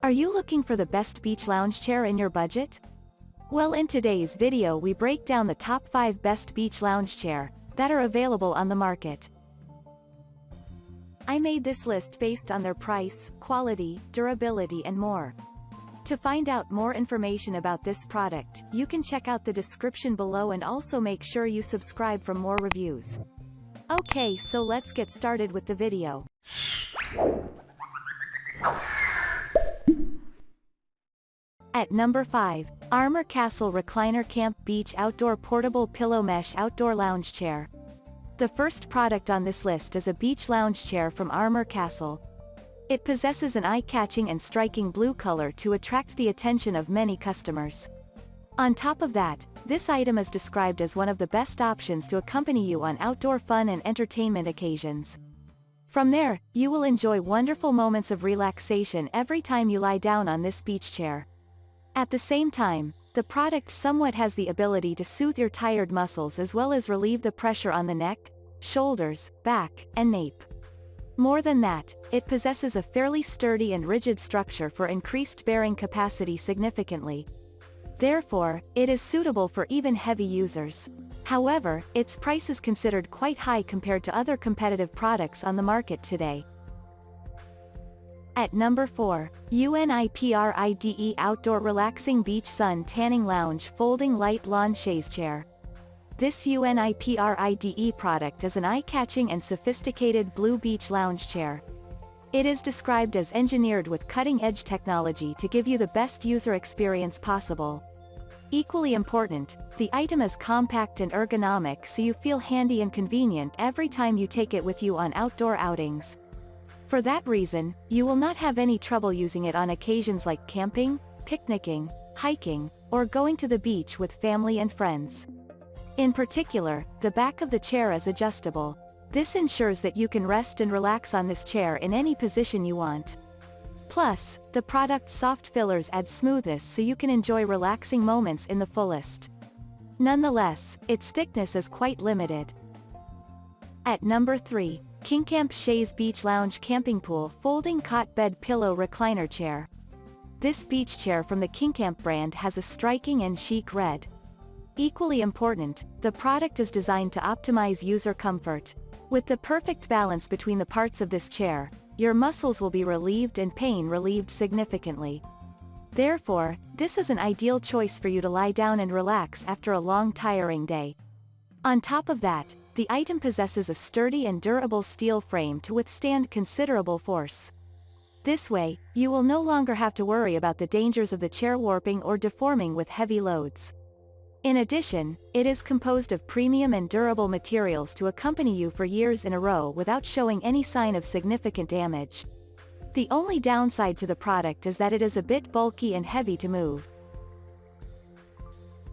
Are you looking for the best beach lounge chair in your budget? Well, in today's video we break down the top 5 best beach lounge chair that are available on the market. I made this list based on their price, quality, durability and more. To find out more information about this product, you can check out the description below and also make sure you subscribe for more reviews. Okay, so let's get started with the video. At number 5, Armor Castle Recliner Camp Beach Outdoor Portable Pillow Mesh Outdoor Lounge Chair. The first product on this list is a beach lounge chair from Armor Castle. It possesses an eye-catching and striking blue color to attract the attention of many customers. On top of that, this item is described as one of the best options to accompany you on outdoor fun and entertainment occasions. From there, you will enjoy wonderful moments of relaxation every time you lie down on this beach chair. At the same time, the product somewhat has the ability to soothe your tired muscles as well as relieve the pressure on the neck, shoulders, back, and nape. More than that, it possesses a fairly sturdy and rigid structure for increased bearing capacity significantly. Therefore, it is suitable for even heavy users. However, its price is considered quite high compared to other competitive products on the market today. At number 4, UNIPRIDE Outdoor Relaxing Beach Sun Tanning Lounge Folding Light Lawn Chaise Chair. This UNIPRIDE product is an eye-catching and sophisticated blue beach lounge chair. It is described as engineered with cutting-edge technology to give you the best user experience possible. Equally important, the item is compact and ergonomic so you feel handy and convenient every time you take it with you on outdoor outings. For that reason, you will not have any trouble using it on occasions like camping, picnicking, hiking, or going to the beach with family and friends. In particular, the back of the chair is adjustable. This ensures that you can rest and relax on this chair in any position you want. Plus, the product's soft fillers add smoothness so you can enjoy relaxing moments in the fullest. Nonetheless, its thickness is quite limited. At number 3, KingCamp Chaise Beach Lounge Camping Pool Folding Cot Bed Pillow Recliner Chair. This beach chair from the KingCamp brand has a striking and chic red. Equally important, the product is designed to optimize user comfort. With the perfect balance between the parts of this chair, your muscles will be relieved and pain relieved significantly. Therefore, this is an ideal choice for you to lie down and relax after a long tiring day. On top of that, the item possesses a sturdy and durable steel frame to withstand considerable force. This way, you will no longer have to worry about the dangers of the chair warping or deforming with heavy loads. In addition, it is composed of premium and durable materials to accompany you for years in a row without showing any sign of significant damage. The only downside to the product is that it is a bit bulky and heavy to move.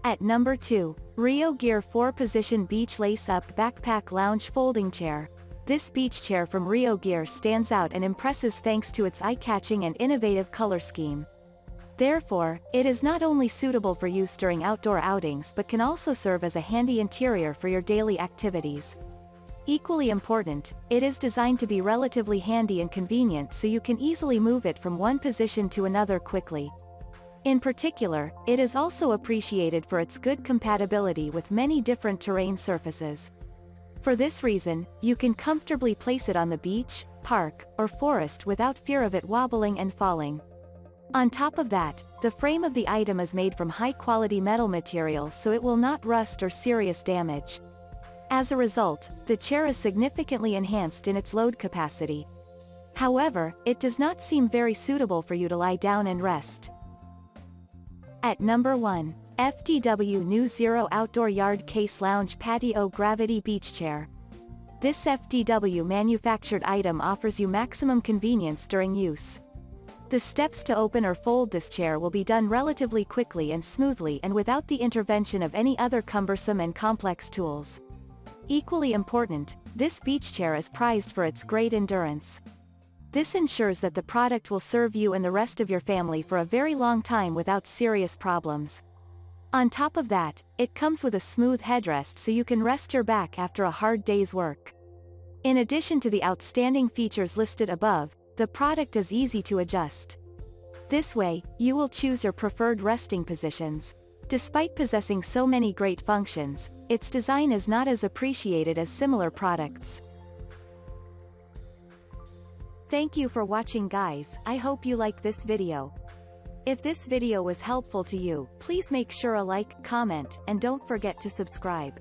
At number 2, Rio Gear 4-Position Beach Lace-Up Backpack Lounge Folding Chair. This beach chair from Rio Gear stands out and impresses thanks to its eye-catching and innovative color scheme. Therefore, it is not only suitable for use during outdoor outings but can also serve as a handy interior for your daily activities. Equally important, it is designed to be relatively handy and convenient so you can easily move it from one position to another quickly. In particular, it is also appreciated for its good compatibility with many different terrain surfaces. For this reason, you can comfortably place it on the beach, park, or forest without fear of it wobbling and falling. On top of that, the frame of the item is made from high-quality metal material so it will not rust or serious damage. As a result, the chair is significantly enhanced in its load capacity. However, it does not seem very suitable for you to lie down and rest. At number 1, FDW New Zero Outdoor Yard Case Lounge Patio Gravity Beach Chair. This FDW manufactured item offers you maximum convenience during use. The steps to open or fold this chair will be done relatively quickly and smoothly and without the intervention of any other cumbersome and complex tools. Equally important, this beach chair is prized for its great endurance. This ensures that the product will serve you and the rest of your family for a very long time without serious problems. On top of that, it comes with a smooth headrest so you can rest your back after a hard day's work. In addition to the outstanding features listed above, the product is easy to adjust. This way, you will choose your preferred resting positions. Despite possessing so many great functions, its design is not as appreciated as similar products. Thank you for watching, guys. I hope you like this video. If this video was helpful to you, please make sure a like, comment, and don't forget to subscribe.